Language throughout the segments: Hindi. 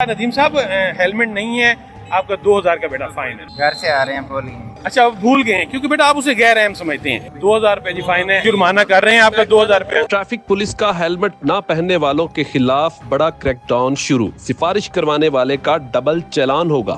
नदीम साहब हेलमेट नहीं है आपका 2000 का बेटा फाइन है। घर से आ रहे हैं भूल गए। अच्छा आप भूल गए हैं क्योंकि बेटा आप उसे गैर अहम समझते हैं। 2000 रुपए जी फाइन है, जुर्माना कर रहे हैं आपका 2000 रुपए। ट्रैफिक पुलिस का हेलमेट ना पहनने वालों के खिलाफ बड़ा क्रैकडाउन शुरू, सिफारिश करवाने वाले का डबल चालान होगा।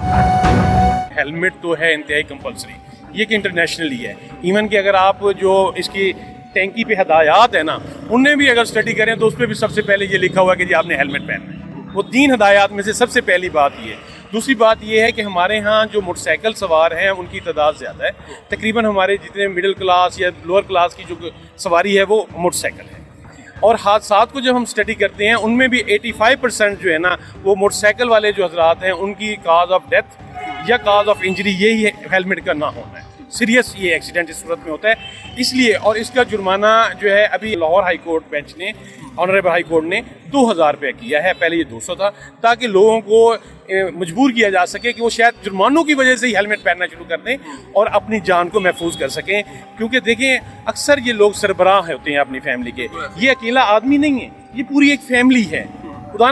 हेलमेट तो है इंतहाई कंपलसरी, ये कि इंटरनेशनली है। इवन कि अगर आप जो इसकी टैंकी पे हदायत है ना, उनने भी अगर स्टडी करें तो उस पर भी सबसे पहले ये लिखा हुआ है कि जी आपने हेलमेट पहनना है। वो 3 हदायत में से सबसे पहली बात ये है। दूसरी बात ये है कि हमारे यहाँ जो मोटरसाइकिल सवार हैं उनकी तादाद ज़्यादा है। तकरीबन हमारे जितने मिडिल क्लास या लोअर क्लास की जो सवारी है वो मोटरसाइकिल है। और हादसात को जब हम स्टडी करते हैं उनमें भी 85% जो है ना वो मोटरसाइकिल वाले जो हजरात हैं उनकी काज ऑफ डेथ या काज ऑफ इंजरी यही है हेलमेट का ना होना है। सीरियस ये एक्सीडेंट इस सूरत में होता है इसलिए। और इसका जुर्माना जो है अभी लाहौर हाई कोर्ट बेंच ने, ऑनरेबल हाई कोर्ट ने 2000 रुपये किया है। पहले ये 200 था, ताकि लोगों को मजबूर किया जा सके कि वो शायद जुर्मानों की वजह से ही हेलमेट पहनना शुरू कर दें और अपनी जान को महफूज कर सकें। क्योंकि देखें अक्सर ये लोग सरबराह होते हैं अपनी फैमिली के, ये अकेला आदमी नहीं है, ये पूरी एक फैमिली है। खुदा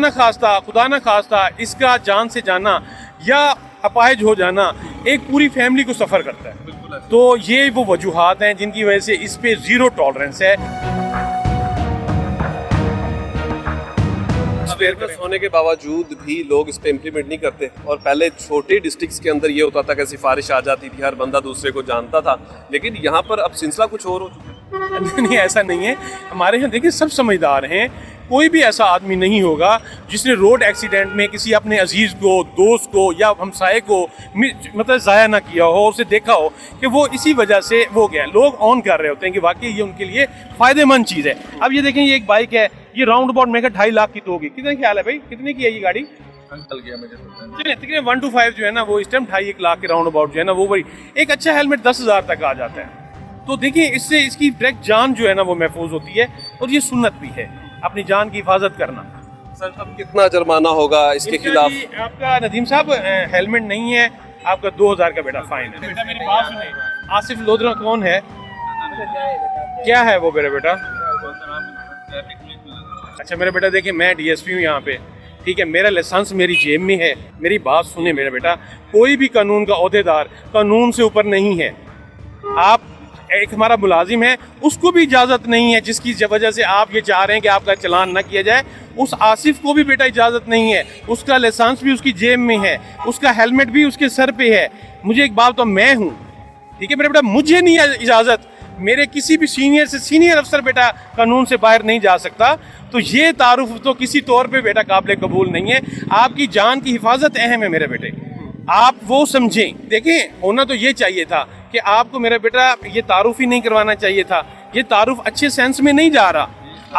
न खास्ता इसका जान से जाना या अपाहिज हो जाना एक पूरी फैमिली को सफ़र करता है। तो ये वो वजूहात हैं जिनकी वजह से इस पे ज़ीरो टॉलरेंस है। अवेयरनेस होने के बावजूद भी लोग इस पे इम्प्लीमेंट नहीं करते। और पहले छोटे डिस्ट्रिक्ट्स के अंदर ये होता था कि सिफारिश आ जाती थी, हर बंदा दूसरे को जानता था, लेकिन यहाँ पर अब सिलसिला कुछ और हो चुका है। नहीं, ऐसा नहीं है। हमारे यहाँ देखिए सब समझदार हैं। कोई भी ऐसा आदमी नहीं होगा जिसने रोड एक्सीडेंट में किसी अपने अजीज़ को, दोस्त को या हमसाये को मतलब ज़ाया ना किया हो, उसे देखा हो कि वो इसी वजह से वो गया। लोग ऑन कर रहे होते हैं कि वाकई ये उनके लिए फ़ायदेमंद चीज़ है। अब ये देखें, ये एक बाइक है, ये राउंड अबाउट मेरे 2.5 लाख की तो होगी। कितने ख्याल है भाई, कितने की है ये गाड़ी? चल गया मुझे तकरीबन 1 to 5 जो है ना वो इस टाइम 2.5 लाख के राउंड अबाउट जो है ना वो बड़ी एक अच्छा हेलमेट 10,000 तक आ जाता है। तो देखिए इससे इसकी डायरेक्ट जान जो है ना वो महफूज होती है और ये सुन्नत भी है अपनी जान की हिफाजत करना। सर अब कितना जुर्माना होगा इसके खिलाफ? आपका नदीम साहब हेलमेट नहीं है आपका 2000 का बेटा फाइन है। बेटा मेरी बात सुने, आसिफ लोधरा कौन है, क्या है वो मेरा बेटा? अच्छा मेरा बेटा देखिए मैं DSP हूँ यहाँ पे, ठीक है, मेरा लाइसेंस मेरी जेब में है। मेरी बात सुने मेरा बेटा, कोई भी कानून का ओहदेदार कानून से ऊपर नहीं है। आप एक हमारा मुलाजिम है, उसको भी इजाज़त नहीं है जिसकी वजह से आप ये चाह रहे हैं कि आपका चलान ना किया जाए। उस आसिफ को भी बेटा इजाज़त नहीं है, उसका लाइसेंस भी उसकी जेब में है, उसका हेलमेट भी उसके सर पे है। मुझे एक बात तो मैं हूँ, ठीक है मेरा बेटा, मुझे नहीं है इजाज़त, मेरे किसी भी सीनियर से सीनियर अफसर बेटा कानून से बाहर नहीं जा सकता। तो ये तारुफ तो किसी तौर पे बेटा काबिल कबूल नहीं है। आपकी जान की हिफाजत अहम है मेरे बेटे, आप वो समझें। देखें होना तो ये चाहिए था कि आपको मेरा बेटा ये तारुफ ही नहीं करवाना चाहिए था। ये तारुफ अच्छे सेंस में नहीं जा रहा।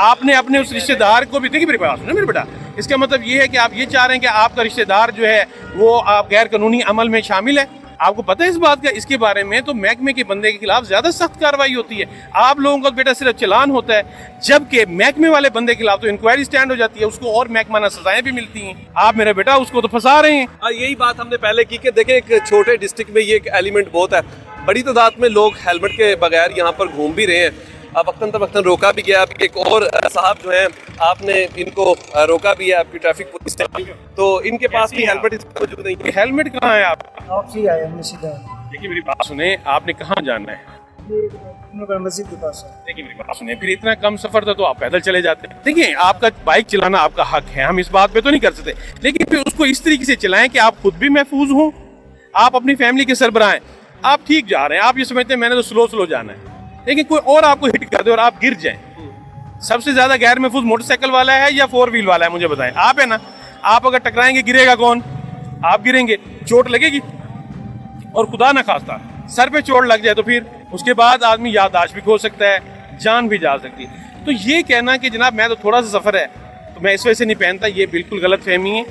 आपने अपने उस रिश्तेदार को भी, देखिए मेरी बात सुनो मेरे बेटा, इसका मतलब ये है कि आप ये चाह रहे हैं कि आपका रिश्तेदार जो है वो आप गैर कानूनी अमल में शामिल है। आपको पता है इस बात का? इसके बारे में तो महकमे के बंदे के खिलाफ ज्यादा सख्त कार्रवाई होती है। आप लोगों का बेटा सिर्फ चलान होता है, जबकि महकमे वाले बंदे के खिलाफ तो इंक्वायरी स्टैंड हो जाती है, उसको और महकमाना सजाएं भी मिलती हैं। आप मेरा बेटा उसको तो फंसा रहे हैं। यही बात हमने पहले की कि देखें एक छोटे डिस्ट्रिक्ट में ये एक एलिमेंट बहुत है, बड़ी तादाद में लोग हेलमेट के बगैर यहाँ पर घूम भी रहे हैं। वक्तन रोका भी गया। एक और साहब जो हैं आपने इनको रोका भी है, आपकी ट्रैफिक पुलिस ने, तो इनके पास भी हेलमेट मौजूद नहीं है। हेलमेट कहाँ है आप? सीधा देखिए मेरी बात सुने, आपने कहाँ जाना है? मस्जिद के पास। देखिए मेरी बात सुने, फिर इतना कम सफर था तो आप पैदल चले जाते। देखिए आपका बाइक चलाना आपका हक है, हम इस बात पे तो नहीं कर सकते, लेकिन फिर उसको इस तरीके से चलाएं कि आप खुद भी महफूज हों, आप अपनी फैमिली के सरबराह हैं। आप ठीक जा रहे हैं, आप ये समझते हैं मैंने तो स्लो जाना है, लेकिन कोई और आपको हिट कर दे और आप गिर जाएं। सबसे ज्यादा गैर महफूज मोटरसाइकिल वाला है या 4 व्हील वाला है? मुझे बताएं। आप है ना, आप अगर टकराएंगे गिरेगा कौन? आप गिरेंगे, चोट लगेगी, और खुदा ना खास्ता सर पे चोट लग जाए तो फिर उसके बाद आदमी याददाश्त भी खो सकता है, जान भी जा सकती है। तो ये कहना कि जनाब मैं तो थोड़ा सा सफ़र है तो मैं इस वजह से नहीं पहनता, ये बिल्कुल गलत फहमी है।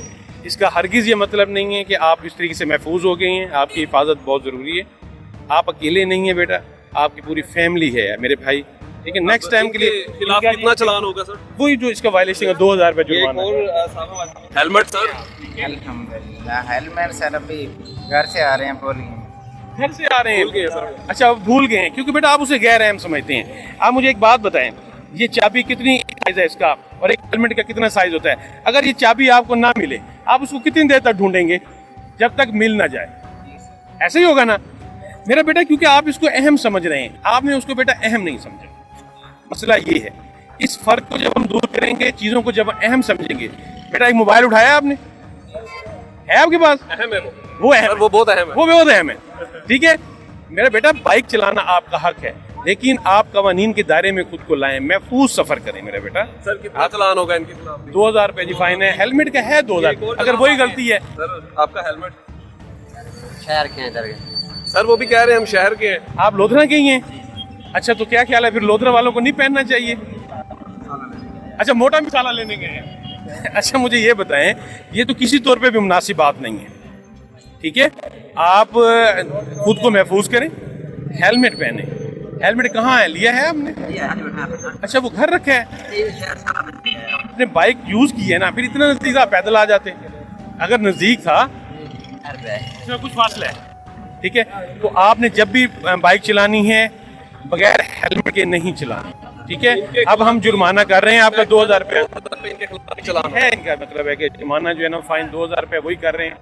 इसका हरगिज़ ये मतलब नहीं है कि आप इस तरीके से महफूज हो गए हैं। आपकी हिफाजत बहुत ज़रूरी है। आप अकेले नहीं है बेटा, आपकी पूरी फैमिली है मेरे भाई, ठीक है। नेक्स्ट टाइम के लिए खिलाफ कितना चलान होगा सर? वही जो इसका वायलेशन है 2000 रुपये जुर्माना। Helmet sir? अल्हम्दुलिल्लाह हेलमेट सर अभी घर से आ रहे हैं भूल गए। घर से आ रहे हैं? अच्छा आप भूल गए हैं क्योंकि बेटा आप उसे गैर अहम समझते हैं। आप मुझे एक बात बताएं, ये चाबी कितनी प्राइस है इसका और एक हेलमेट का कितना साइज होता है। अगर ये चाबी आपको ना मिले, आप उसको कितनी देर तक ढूंढेंगे, जब तक मिल ना जाए। ऐसे ही होगा ना मेरा बेटा, क्योंकि आप इसको अहम समझ रहे हैं, आपने उसको बेटा अहम नहीं समझा। मसला ये है, इस फर्क को जब हम दूर करेंगे, चीजों को जब अहम समझेंगे। बेटा एक मोबाइल उठाया आपने, है आपके पास, अहम है वो अहम, वो बहुत अहम है, वो बहुत अहम है। ठीक है मेरा बेटा, बाइक चलाना आपका हक है, लेकिन आप कवानीन के दायरे में खुद को लाएं, महफूज सफर करें मेरा बेटा। सर कितना चालान होगा इनके खिलाफ? 2000 रुपए जी फाइन है, हेलमेट का है 2000। अगर वही गलती है सर आपका हेलमेट, शहर के हैं इधर के। सर वो भी कह रहे हैं हम शहर के हैं। आप लोधरा के ही हैं। अच्छा तो क्या ख्याल है फिर लोधरा वालों को नहीं पहनना चाहिए? अच्छा मोटा मसाला लेने गए हैं। अच्छा मुझे ये बताएं, ये तो किसी तौर पे भी मुनासिब बात नहीं है। ठीक है, आप खुद को महफूज करें, हेलमेट पहने। हेलमेट कहाँ है, लिया है आपने? अच्छा वो घर रखा है, आपने बाइक यूज की है ना, फिर इतना नजदीक आप पैदल आ जाते। अगर नजदीक था इसमें कुछ फासला है। ठीक है, तो आपने जब भी बाइक चलानी है बगैर हेलमेट के नहीं चलानी। ठीक है, अब हम जुर्माना कर रहे हैं आपका 2000 रुपये इनके खिलाफ चालान है। इनका मतलब है कि जुर्माना जो है ना, फाइन 2000 रुपये वही कर रहे हैं।